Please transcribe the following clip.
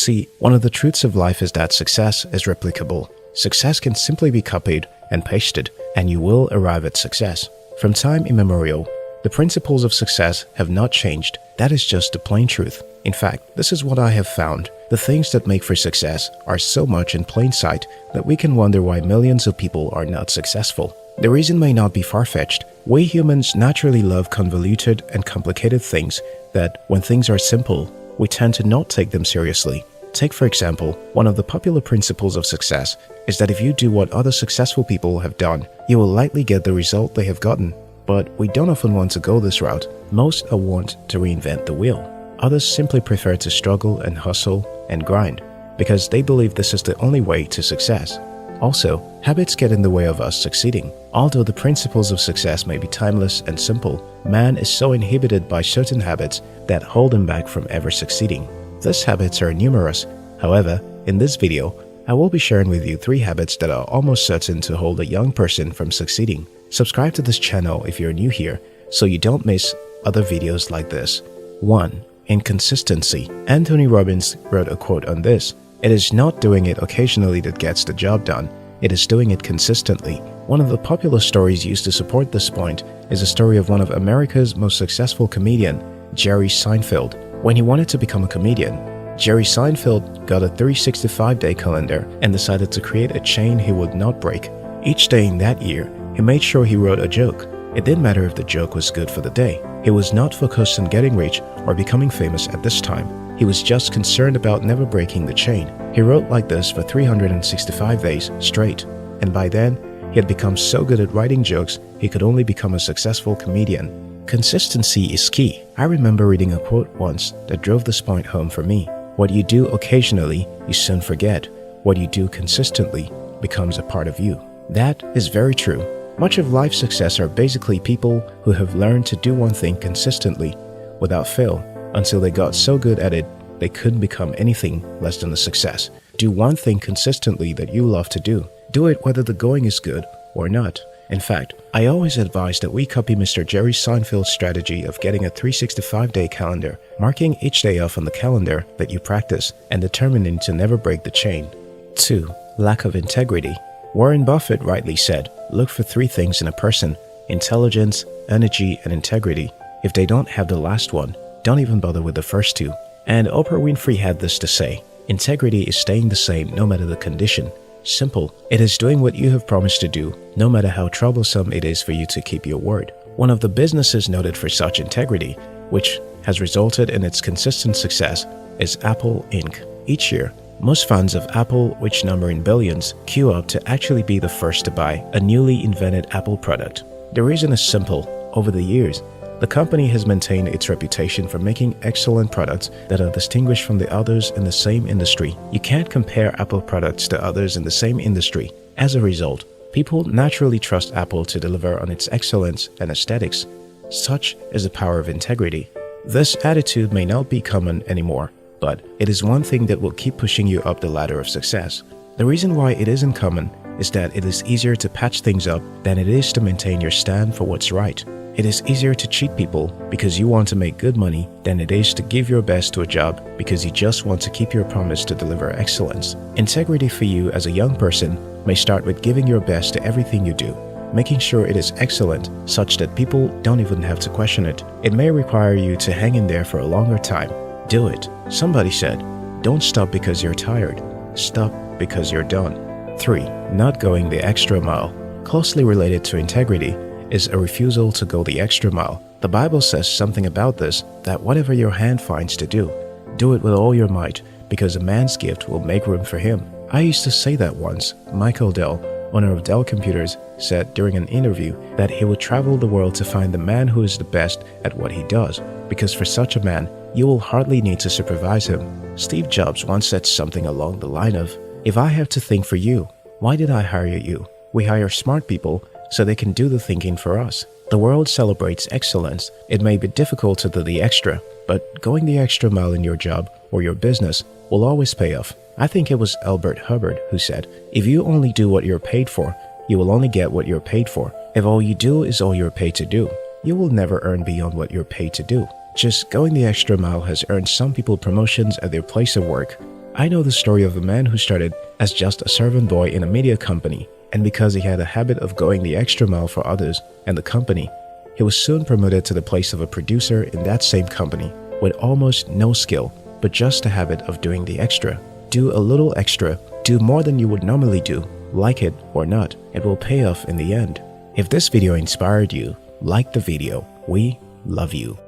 See, one of the truths of life is that success is replicable. Success can simply be copied and pasted, and you will arrive at success. From time immemorial, the principles of success have not changed. That is just the plain truth. In fact, this is what I have found. The things that make for success are so much in plain sight that we can wonder why millions of people are not successful. The reason may not be far-fetched. We humans naturally love convoluted and complicated things that, when things are simple, we tend to not take them seriously. Take for example, one of the popular principles of success is that if you do what other successful people have done, you will likely get the result they have gotten. But we don't often want to go this route. Most are wont to reinvent the wheel. Others simply prefer to struggle and hustle and grind because they believe this is the only way to success. Also, habits get in the way of us succeeding. Although the principles of success may be timeless and simple, man is so inhibited by certain habits that hold him back from ever succeeding. These habits are numerous. However, in this video, I will be sharing with you 3 habits that are almost certain to hold a young person from succeeding. Subscribe to this channel if you're new here so you don't miss other videos like this. 1. Inconsistency. Anthony Robbins wrote a quote on this. It is not doing it occasionally that gets the job done. It is doing it consistently. One of the popular stories used to support this point is a story of one of America's most successful comedian, Jerry Seinfeld. When he wanted to become a comedian, Jerry Seinfeld got a 365-day calendar and decided to create a chain he would not break. Each day in that year, he made sure he wrote a joke. It didn't matter if the joke was good for the day. He was not focused on getting rich or becoming famous at this time. He was just concerned about never breaking the chain. He wrote like this for 365 days straight, and by then, he had become so good at writing jokes he could only become a successful comedian. Consistency is key. I remember reading a quote once that drove this point home for me. What you do occasionally, you soon forget. What you do consistently becomes a part of you. That is very true. Much of life's success are basically people who have learned to do one thing consistently, without fail, until they got so good at it they couldn't become anything less than a success. Do one thing consistently that you love to do. Do it whether the going is good or not. In fact, I always advise that we copy Mr. Jerry Seinfeld's strategy of getting a 365-day calendar, marking each day off on the calendar that you practice, and determining to never break the chain. 2. Lack of integrity. Warren Buffett rightly said, look for 3 things in a person: intelligence, energy, and integrity. If they don't have the last one, don't even bother with the first 2. And Oprah Winfrey had this to say, integrity is staying the same no matter the condition. Simple. It is doing what you have promised to do, no matter how troublesome it is for you to keep your word. One of the businesses noted for such integrity, which has resulted in its consistent success, is Apple Inc. Each year, most fans of Apple, which number in billions, queue up to actually be the first to buy a newly invented Apple product. The reason is simple. Over the years, the company has maintained its reputation for making excellent products that are distinguished from the others in the same industry. You can't compare Apple products to others in the same industry. As a result, people naturally trust Apple to deliver on its excellence and aesthetics. Such is the power of integrity. This attitude may not be common anymore, but it is one thing that will keep pushing you up the ladder of success. The reason why it isn't common is that it is easier to patch things up than it is to maintain your stand for what's right. It is easier to cheat people because you want to make good money than it is to give your best to a job because you just want to keep your promise to deliver excellence. Integrity for you as a young person may start with giving your best to everything you do, making sure it is excellent such that people don't even have to question it. It may require you to hang in there for a longer time. Do it. Somebody said, don't stop because you're tired. Stop because you're done. 3. Not going the extra mile. Closely related to integrity is a refusal to go the extra mile. The Bible says something about this, that whatever your hand finds to do, do it with all your might, because a man's gift will make room for him. I used to say that once. Michael Dell, owner of Dell Computers, said during an interview that he would travel the world to find the man who is the best at what he does, because for such a man, you will hardly need to supervise him. Steve Jobs once said something along the line of, if I have to think for you, why did I hire you? We hire smart people so they can do the thinking for us. The world celebrates excellence. It may be difficult to do the extra, but going the extra mile in your job or your business will always pay off. I think it was Albert Hubbard who said, if you only do what you're paid for, you will only get what you're paid for. If all you do is all you're paid to do, you will never earn beyond what you're paid to do. Just going the extra mile has earned some people promotions at their place of work, I know the story of a man who started as just a servant boy in a media company, and because he had a habit of going the extra mile for others and the company, he was soon promoted to the place of a producer in that same company with almost no skill, but just a habit of doing the extra. Do a little extra, do more than you would normally do, like it or not, it will pay off in the end. If this video inspired you, like the video. We love you.